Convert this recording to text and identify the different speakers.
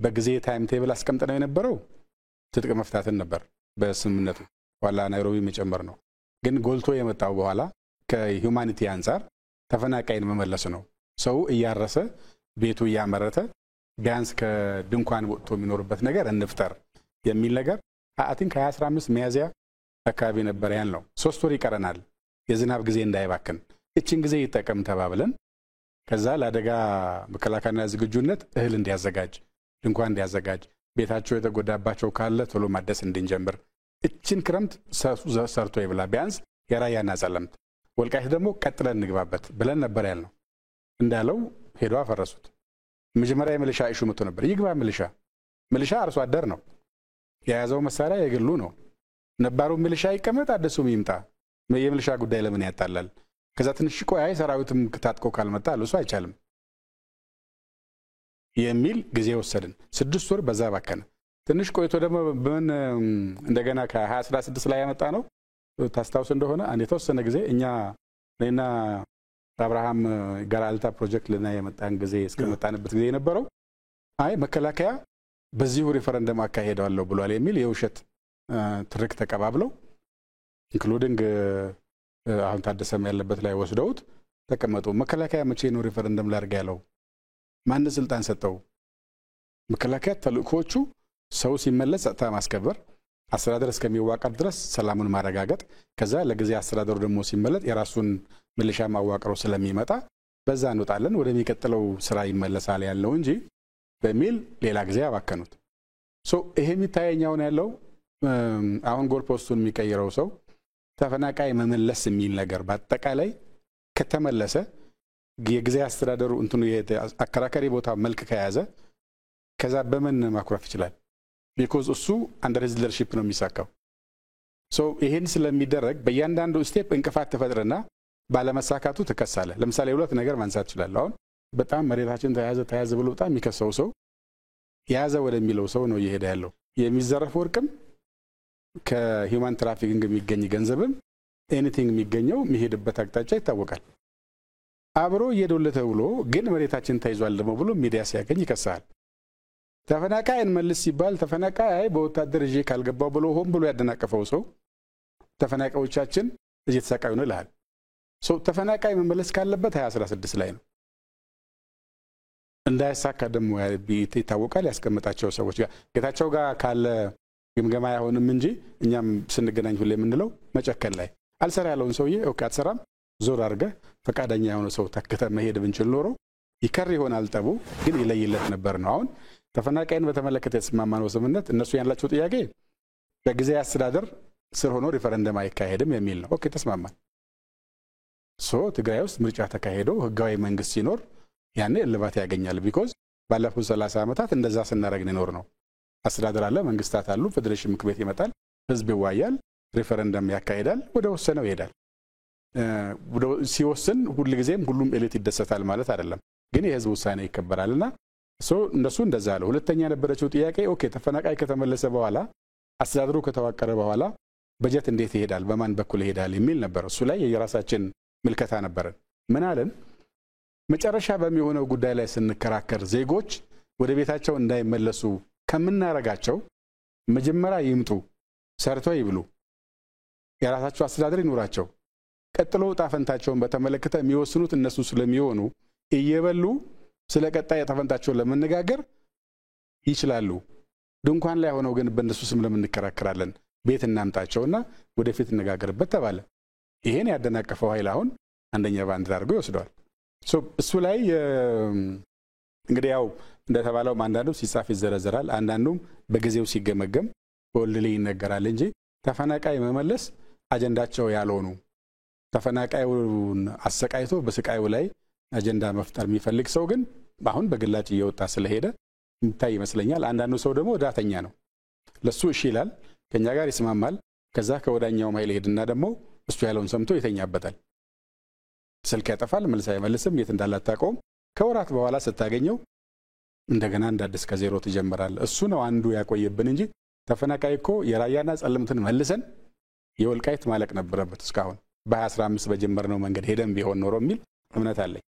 Speaker 1: በጊዜ ታይም ቴብል አስቀምጠነው የነበረው ትጥቅ መፍታትን ነበር በስምምነቱ ዋላ ናይሮቢ መጨመር ነው ግን ጎልቶ የመጣው በኋላ ከሁማኒቲ አንፃር ተፈናቃይን መመለስ ነው ሰው እያረሰ ቤቱ ያመረተ ቢያንስ ከድንኳን ወጥቶ የሚኖርበት ነገር እንፍጠር የሚል ነገር አይ ቲንክ 2015 ሚያዝያ አካባቢ ነበር ያለው 3 ወር ይቀረናል የዝናብ ጊዜ እንዳይባክን እቺን ጊዜ ይጠቀም ተባብለን ከዛ ለአደጋ መከላከልና ዝግጁነት እህል እንዲያዘጋጅ ድንኳን እንዲያዘጋጅ ቤታቸው የተጎዳባቸው ካለ ቶሎ ማደስ እንድንጀምር እቺን ክረምት ሰርቶ ይብላ ቢያንስ የራያና ጸለምት ወልቃይት ደግሞ ቀጥለን እንግባበት ብለን ነበር ያልነው እንዳለው ሄዶ አፈረሱት መጀመሪያ የሚሊሻ ኢሹ መጥቶ ነበር ይግባ ሚሊሻ አርሶ አደር ነው የያዘው መሳሪያ የግሉ ነው ነባሩ ሚሊሻ ይቀመጥ አደሱም ይምጣ የሚሊሻ ጉዳይ ለምን ያጣላል ከዛ ትንሽ ቆይ ሰራዊትም ታጥቆ ካልመጣ ለሱ አይቻልም የሚል ጊዜ ወሰድን 6 ወር በዛ ባከነ ትንሽ ቆይቶ ደግሞ በምን እንደገና ከ2016 ላይ ያመጣ ነው ታስታውስ እንደሆነ አንድ የተወሰነ ጊዜ እኛ ለና አብርሃም ጋራልታ ፕሮጀክት ለና የመጣን ጊዜ እስከመጣንበት ጊዜ የነበረው አይ መከላከያ በዚሁ ሪፈረንደም አካሄደዋለሁ ብሏል የሚል የውሸት ትርክ ተቀባብለው ኢንክሉዲንግ አሁን ታደሰም ያለበት ላይ ወስደውት ተቀመጡ መከላከያ መቼ ነው ሪፈረንደም ላርጋ ያለው ማን ስልጣን ሰጠው መከላከያ ተልእኮቹ ሰው ሲመለስ ጸጥታ ማስከበር አስተዳደር እስከሚዋቀር ድረስ ሰላሙን ማረጋገጥ ከዛ ለጊዜ አስተዳደሩ ደግሞ ሲመለጥ የራሱን ሚሊሻ ማዋቀሩ ስለሚመጣ በዛ እንወጣለን ወደሚቀጥለው ስራ ይመለሳል ያለው እንጂ በሚል ሌላ ጊዜ አባከኑት ይሄ የሚታየኛው ያለው አሁን ጎል ፖስቱን የሚቀይረው ሰው ተፈናቃይ መመለስ የሚል ነገር በአጠቃላይ ከተመለሰ የጊዜ አስተዳደሩ እንትኑ አከራካሪ ቦታ መልክ ከያዘ ከዛ በምን ማኩረፍ ይችላል because እሱ under his leadership ነው የሚሳካው ይሄን ስለሚደረግ በእያንዳንዱ ስቴፕ እንቅፋት ተፈጥረና ባለመሳካቱ ተከሳለ ለምሳሌ ሁለት ነገር ማንሳት ይችላል አሁን በጣም መሬታችን ተያዘ ብሎ በጣም የሚከሰው ሰው ያዘ ወደሚለው ሰው ነው እየሄደ ያለው የሚዘረፍ ወርቅም ከሂውማን ትራፊኪንግ የሚገኝ ገንዘብም ኤኒቲንግ የሚገኘው የሚሄድበት አቅጣጫ ይታወቃል አብሮ እየዶለተ ብሎ ግን መሬታችን ተይዟል ደግሞ ብሎ ሚዲያ ሲያገኝ ይከሳል ተፈናቃይን መልስ ሲባል ተፈናቃይ በወታደር እጄ ካልገባው ብሎ ሆም ብሎ ያደናቀፈው ሰው ተፈናቃዮቻችን እየተሰቃዩ ነው ይላል ተፈናቃይ መመለስ ካለበት 2016 ላይ ነው እንዳይሳካ ደግሞ ይታወቃል ያስቀመጣቸው ሰዎች ጋር ጌታቸው ጋር ካለ ግምገማ ያሆንም እንጂ እኛም ስንገናኝ ሁሌ የምንለው መጨከል ላይ አልሰራ ያለውን ሰውዬ ኦኬ አትሰራም ዞር አርገ ፈቃደኛ የሆነ ሰው ተከተ መሄድ ብንችል ኖሮ ይከር ይሆናል ጠቡ ግን ይለይለት ነበር ነው አሁን ተፈናቃይን በተመለከተ የተስማማነው ስምምነት እነሱ ያላቸው ጥያቄ በጊዜ አስተዳደር ስር ሆኖ ሪፈረንደም አይካሄድም የሚል ነው ኦኬ ተስማማን ትግራይ ውስጥ ምርጫ ተካሄዶ ህጋዊ መንግስት ሲኖር ያኔ እልባት ያገኛል because ባለፉት 30 ዓመታት እንደዛ ስናረግ ነው ነው አስተዳደር አለ መንግስታት አሉ ፌደሬሽን ምክር ቤት ይመጣል ህዝብ ይዋያል ሪፈረንደም ያካሄዳል ወደ ወሰነው ይሄዳል ሲወስን ሁሉ ጊዜም ሁሉም ኤሊት ይደሰታል ማለት አይደለም ግን የህዝብ ውሳኔ ይከበራልና እንደሱ እንደዛ አለ ሁለተኛ ነበረችው ጥያቄ ኦኬ ተፈናቃይ ከተመለሰ በኋላ አስተዳደሩ ከተዋቀረ በኋላ በጀት እንዴት ይሄዳል በማን በኩል ይሄዳል የሚል ነበር እሱ ላይ የራሳችን ምልከታ ነበር ምን አለን መጨረሻ በሚሆነው ጉዳይ ላይ ስንከራከር ዜጎች ወደ ቤታቸው እንዳይመለሱ ከምናረጋቸው መጀመሪያ ይምጡ ሰርተው ይብሉ የራሳቸው አስተዳደር ይኖራቸው ቀጥሎ ጣፈንታቸውን በተመለከተ የሚወስኑት እነሱ ስለሚሆኑ እየበሉ ስለቀጣይ ጣፈንታቸውን ለመነጋገር ይችላሉ ድንኳን ላይ ሆነው ግን በእነሱ ስም ለምንከራከራለን ቤት እናምጣቸውና ወደፊት እንነጋገርበት ተባለ ይሄን ያደናቀፈው ኃይል አሁን አንደኛ ባንድ አድርጎ ይወስደዋል እሱ ላይ እንግዲህ ያው እንደተባለው አንዳንዱ ሲጻፍ ይዘረዘራል አንዳንዱም በጊዜው ሲገመገም ወልሊ ይነገራል እንጂ ተፈናቃይ መመለስ አጀንዳቸው ያልሆኑ ተፈናቃዩን አሰቃይቶ በስቃዩ ላይ አጀንዳ መፍጠር የሚፈልግ ሰው ግን አሁን በግላጭ እየወጣ ስለሄደ እንታይ ይመስለኛል አንዳንዱ ሰው ደግሞ ዳተኛ ነው ለሱ እሺ ይላል ከኛ ጋር ይስማማል ከዛ ከወዳኛው ማይል ሄድና ደግሞ እሱ ያለውን ሰምቶ ይተኛበታል ስልክ ያጠፋል መልስ አይመልስም የት እንዳላጣቀው ከወራት በኋላ ስታገኘው እንደገና እንዳድስ ከዜሮ ተጀምራል እሱ ነው አንዱ ያቆየብን እንጂ ተፈናቃይ እኮ የራያና ጸለምትን መልሰን የወልቃይት ማለቅ ነበረበት እስካሁን በ2015 በጀመርነው መንገድ ሄደን ቢሆን ኖሮ የሚል እምነት አለኝ